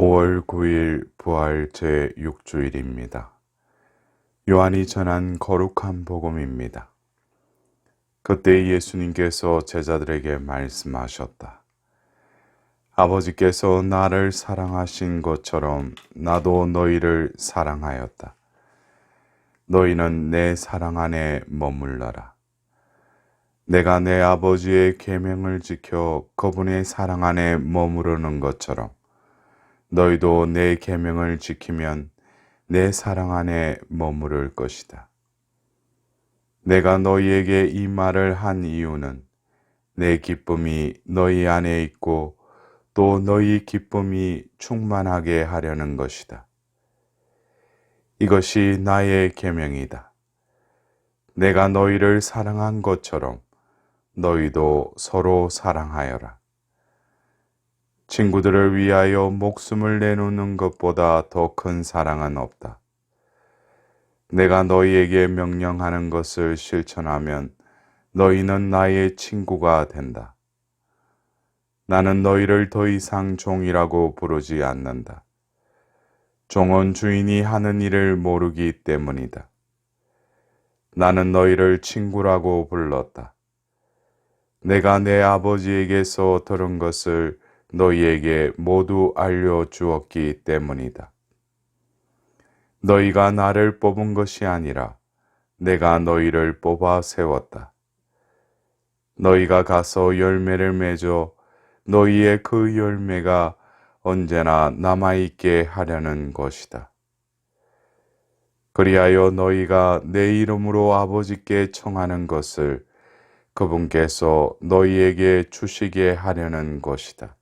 5월 9일 부활 제6주일입니다. 요한이 전한 거룩한 복음입니다. 그때 예수님께서 제자들에게 말씀하셨다. 아버지께서 나를 사랑하신 것처럼 나도 너희를 사랑하였다. 너희는 내 사랑 안에 머물러라. 내가 내 아버지의 계명을 지켜 그분의 사랑 안에 머무르는 것처럼 너희도 내 계명을 지키면 내 사랑 안에 머무를 것이다. 내가 너희에게 이 말을 한 이유는 내 기쁨이 너희 안에 있고 또 너희 기쁨이 충만하게 하려는 것이다. 이것이 나의 계명이다. 내가 너희를 사랑한 것처럼 너희도 서로 사랑하여라. 친구들을 위하여 목숨을 내놓는 것보다 더 큰 사랑은 없다. 내가 너희에게 명령하는 것을 실천하면 너희는 나의 친구가 된다. 나는 너희를 더 이상 종이라고 부르지 않는다. 종은 주인이 하는 일을 모르기 때문이다. 나는 너희를 친구라고 불렀다. 내가 내 아버지에게서 들은 것을 너희에게 모두 알려주었기 때문이다. 너희가 나를 뽑은 것이 아니라 내가 너희를 뽑아 세웠다. 너희가 가서 열매를 맺어 너희의 그 열매가 언제나 남아있게 하려는 것이다. 그리하여 너희가 내 이름으로 아버지께 청하는 것을 그분께서 너희에게 주시게 하려는 것이다.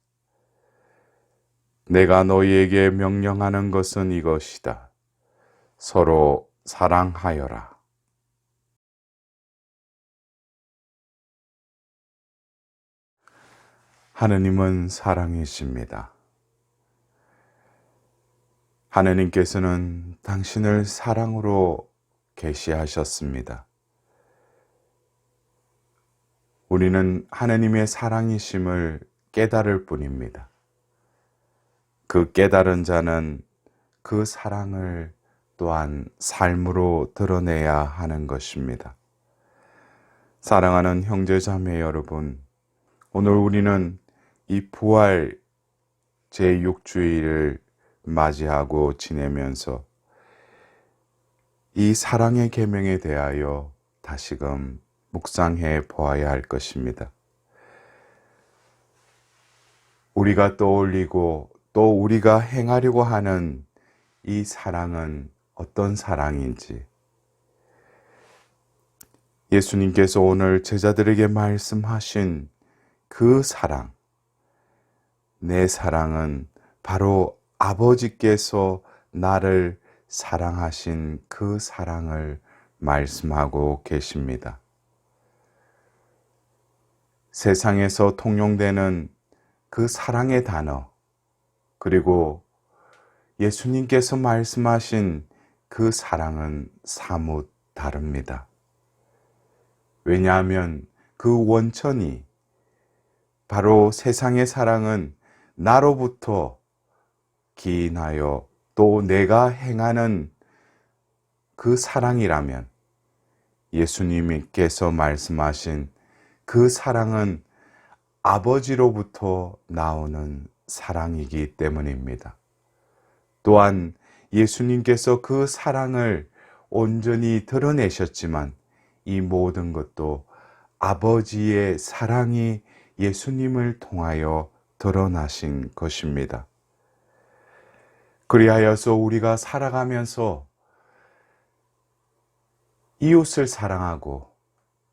내가 너희에게 명령하는 것은 이것이다. 서로 사랑하여라. 하느님은 사랑이십니다. 하느님께서는 당신을 사랑으로 계시하셨습니다. 우리는 하느님의 사랑이심을 깨달을 뿐입니다. 그 깨달은 자는 그 사랑을 또한 삶으로 드러내야 하는 것입니다. 사랑하는 형제자매 여러분, 오늘 우리는 이 부활 제6주일을 맞이하고 지내면서 이 사랑의 계명에 대하여 다시금 묵상해 보아야 할 것입니다. 우리가 떠올리고 또 우리가 행하려고 하는 이 사랑은 어떤 사랑인지, 예수님께서 오늘 제자들에게 말씀하신 그 사랑, 내 사랑은 바로 아버지께서 나를 사랑하신 그 사랑을 말씀하고 계십니다. 세상에서 통용되는 그 사랑의 단어, 그리고 예수님께서 말씀하신 그 사랑은 사뭇 다릅니다. 왜냐하면 그 원천이 바로 세상의 사랑은 나로부터 기인하여 또 내가 행하는 그 사랑이라면 예수님께서 말씀하신 그 사랑은 아버지로부터 나오는 사랑이기 때문입니다. 또한 예수님께서 그 사랑을 온전히 드러내셨지만 이 모든 것도 아버지의 사랑이 예수님을 통하여 드러나신 것입니다. 그리하여서 우리가 살아가면서 이웃을 사랑하고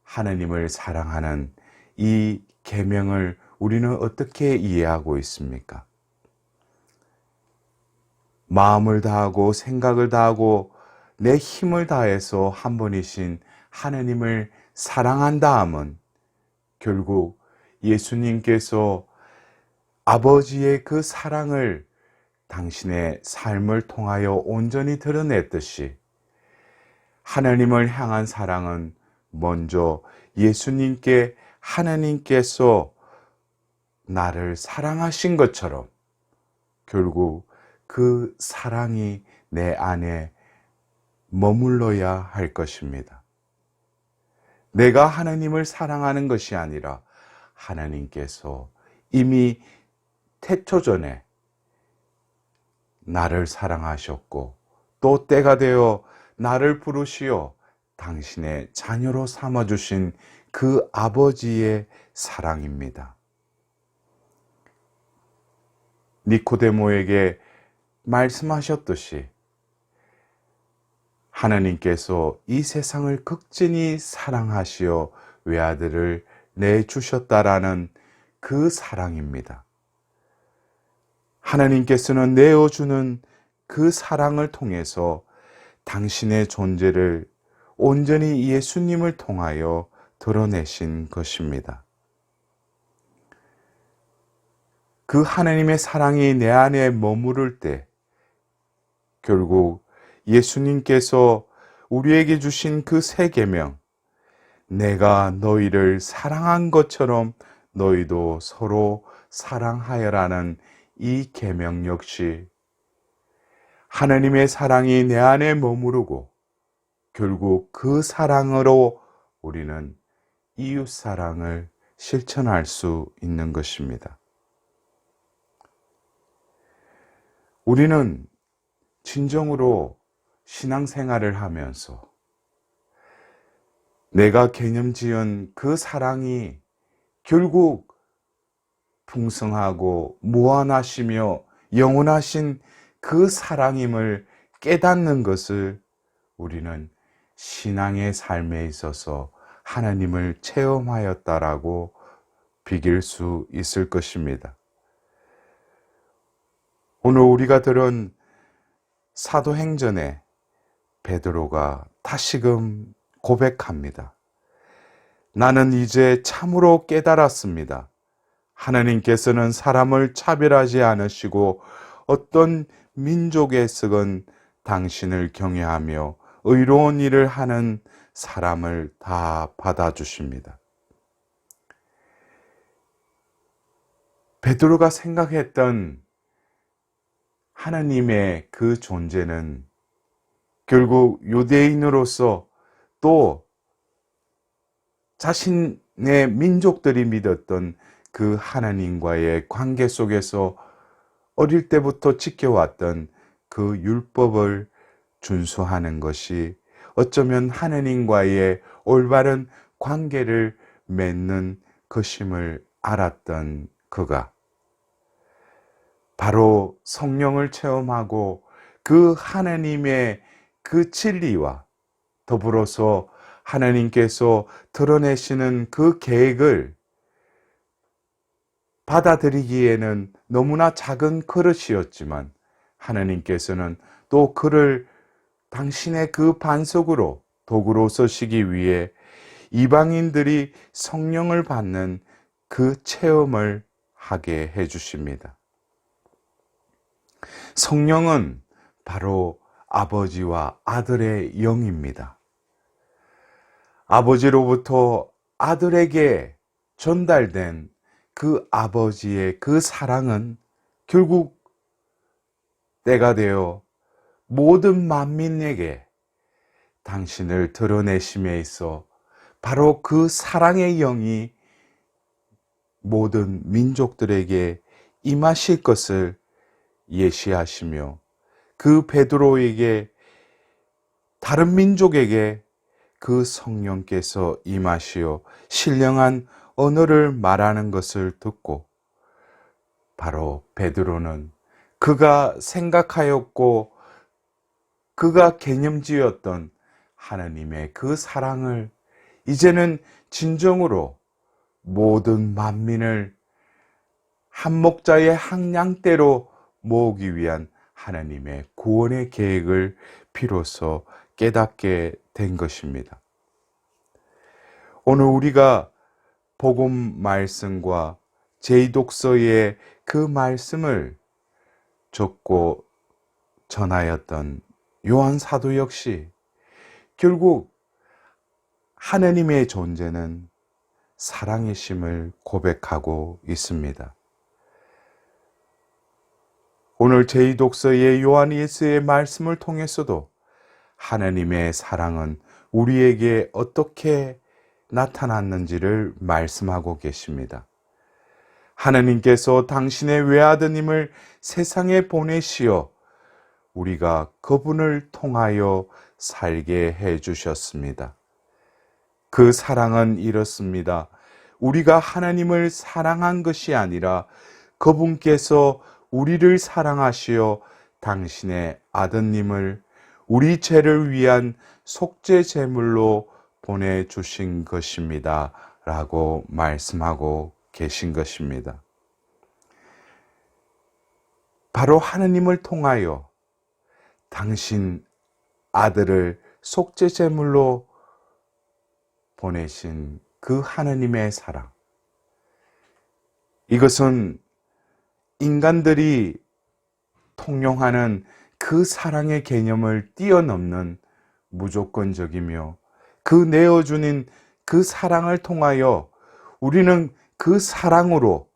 하느님을 사랑하는 이 계명을 우리는 어떻게 이해하고 있습니까? 마음을 다하고 생각을 다하고 내 힘을 다해서 한 분이신 하느님을 사랑한다 함은 결국 예수님께서 아버지의 그 사랑을 당신의 삶을 통하여 온전히 드러냈듯이 하나님을 향한 사랑은 먼저 예수님께 하나님께서 나를 사랑하신 것처럼 결국 그 사랑이 내 안에 머물러야 할 것입니다. 내가 하나님을 사랑하는 것이 아니라 하나님께서 이미 태초전에 나를 사랑하셨고 또 때가 되어 나를 부르시어 당신의 자녀로 삼아주신 그 아버지의 사랑입니다. 니코데모에게 말씀하셨듯이 하나님께서 이 세상을 극진히 사랑하시어 외아들을 내주셨다라는 그 사랑입니다. 하나님께서는 내어주는 그 사랑을 통해서 당신의 존재를 온전히 예수님을 통하여 드러내신 것입니다. 그 하나님의 사랑이 내 안에 머무를 때 결국 예수님께서 우리에게 주신 그 새 계명, 내가 너희를 사랑한 것처럼 너희도 서로 사랑하여라는 이 계명 역시 하나님의 사랑이 내 안에 머무르고 결국 그 사랑으로 우리는 이웃 사랑을 실천할 수 있는 것입니다. 우리는 진정으로 신앙생활을 하면서 내가 개념 지은 그 사랑이 결국 풍성하고 무한하시며 영원하신 그 사랑임을 깨닫는 것을 우리는 신앙의 삶에 있어서 하나님을 체험하였다라고 비길 수 있을 것입니다. 오늘 우리가 들은 사도행전에 베드로가 다시금 고백합니다. 나는 이제 참으로 깨달았습니다. 하나님께서는 사람을 차별하지 않으시고 어떤 민족에서건 당신을 경외하며 의로운 일을 하는 사람을 다 받아주십니다. 베드로가 생각했던 하나님의 그 존재는 결국 유대인으로서 또 자신의 민족들이 믿었던 그 하나님과의 관계 속에서 어릴 때부터 지켜왔던 그 율법을 준수하는 것이 어쩌면 하나님과의 올바른 관계를 맺는 것임을 알았던 그가 바로 성령을 체험하고 그 하나님의 그 진리와 더불어서 하나님께서 드러내시는 그 계획을 받아들이기에는 너무나 작은 그릇이었지만 하나님께서는 또 그를 당신의 그 반석으로 도구로 쓰시기 위해 이방인들이 성령을 받는 그 체험을 하게 해주십니다. 성령은 바로 아버지와 아들의 영입니다. 아버지로부터 아들에게 전달된 그 아버지의 그 사랑은 결국 때가 되어 모든 만민에게 당신을 드러내심에 있어 바로 그 사랑의 영이 모든 민족들에게 임하실 것을 예시하시며 그 베드로에게 다른 민족에게 그 성령께서 임하시어 신령한 언어를 말하는 것을 듣고 바로 베드로는 그가 생각하였고 그가 개념지었던 하나님의 그 사랑을 이제는 진정으로 모든 만민을 한 목자의 항량대로 모으기 위한 하나님의 구원의 계획을 비로소 깨닫게 된 것입니다. 오늘 우리가 복음 말씀과 제2독서의 그 말씀을 적고 전하였던 요한 사도 역시 결국 하나님의 존재는 사랑이심을 고백하고 있습니다. 오늘 제2독서의 요한 일서의 말씀을 통해서도 하나님의 사랑은 우리에게 어떻게 나타났는지를 말씀하고 계십니다. 하나님께서 당신의 외아드님을 세상에 보내시어 우리가 그분을 통하여 살게 해 주셨습니다. 그 사랑은 이렇습니다. 우리가 하나님을 사랑한 것이 아니라 그분께서 우리를 사랑하시어 당신의 아드님을 우리 죄를 위한 속죄 제물로 보내주신 것입니다. 라고 말씀하고 계신 것입니다. 바로 하나님을 통하여 당신 아들을 속죄 제물로 보내신 그 하나님의 사랑. 이것은 인간들이 통용하는 그 사랑의 개념을 뛰어넘는 무조건적이며 그 내어주는 그 사랑을 통하여 우리는 그 사랑으로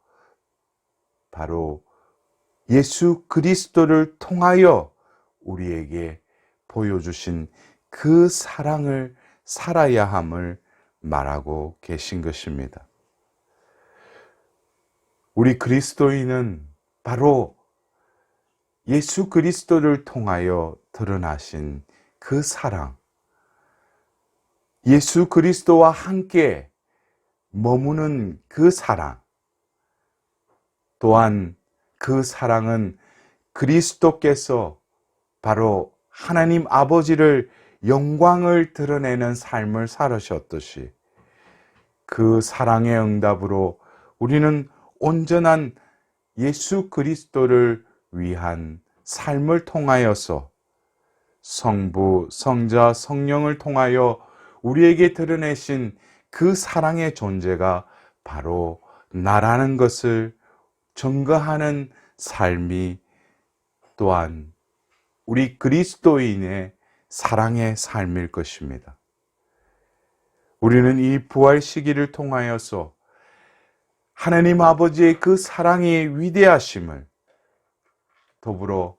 바로 예수 그리스도를 통하여 우리에게 보여주신 그 사랑을 살아야 함을 말하고 계신 것입니다. 우리 그리스도인은 바로 예수 그리스도를 통하여 드러나신 그 사랑, 예수 그리스도와 함께 머무는 그 사랑, 또한 그 사랑은 그리스도께서 바로 하나님 아버지를 영광을 드러내는 삶을 살으셨듯이 그 사랑의 응답으로 우리는 온전한 예수 그리스도를 위한 삶을 통하여서 성부, 성자, 성령을 통하여 우리에게 드러내신 그 사랑의 존재가 바로 나라는 것을 증거하는 삶이 또한 우리 그리스도인의 사랑의 삶일 것입니다. 우리는 이 부활 시기를 통하여서 하나님 아버지의 그 사랑의 위대하심을 더불어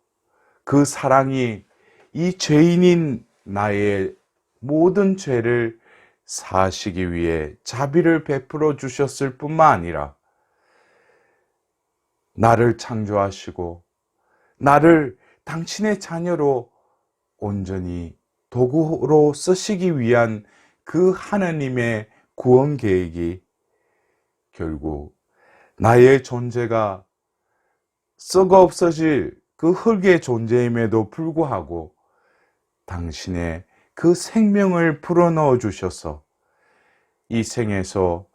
그 사랑이 이 죄인인 나의 모든 죄를 사하시기 위해 자비를 베풀어 주셨을 뿐만 아니라 나를 창조하시고 나를 당신의 자녀로 온전히 도구로 쓰시기 위한 그 하나님의 구원 계획이 결국 나의 존재가 썩어 없어질 그 흙의 존재임에도 불구하고 당신의 그 생명을 불어넣어 주셔서 이 생에서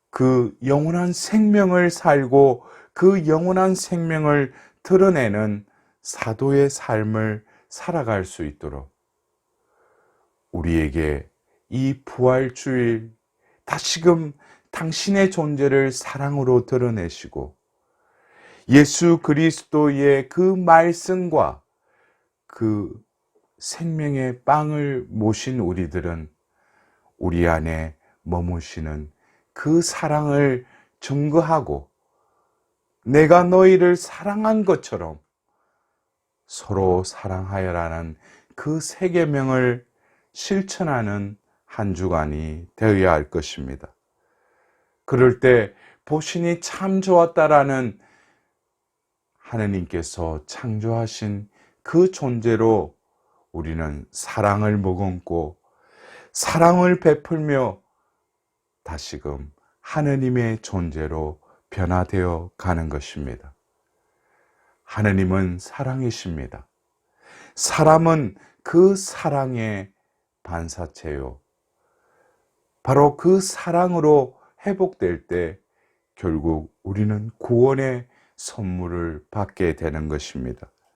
그 영원한 생명을 살고 그 영원한 생명을 드러내는 사도의 삶을 살아갈 수 있도록 우리에게 이 부활주일 다시금 당신의 존재를 사랑으로 드러내시고 예수 그리스도의 그 말씀과 그 생명의 빵을 모신 우리들은 우리 안에 머무시는 그 사랑을 증거하고 내가 너희를 사랑한 것처럼 서로 사랑하여라는 그 세 계명을 실천하는 한 주간이 되어야 할 것입니다. 그럴 때 보시니 참 좋았다라는 하나님께서 창조하신 그 존재로 우리는 사랑을 머금고 사랑을 베풀며 다시금 하나님의 존재로 변화되어 가는 것입니다. 하나님은 사랑이십니다. 사람은 그 사랑의 반사체요. 바로 그 사랑으로 회복될 때 결국 우리는 구원의 선물을 받게 되는 것입니다.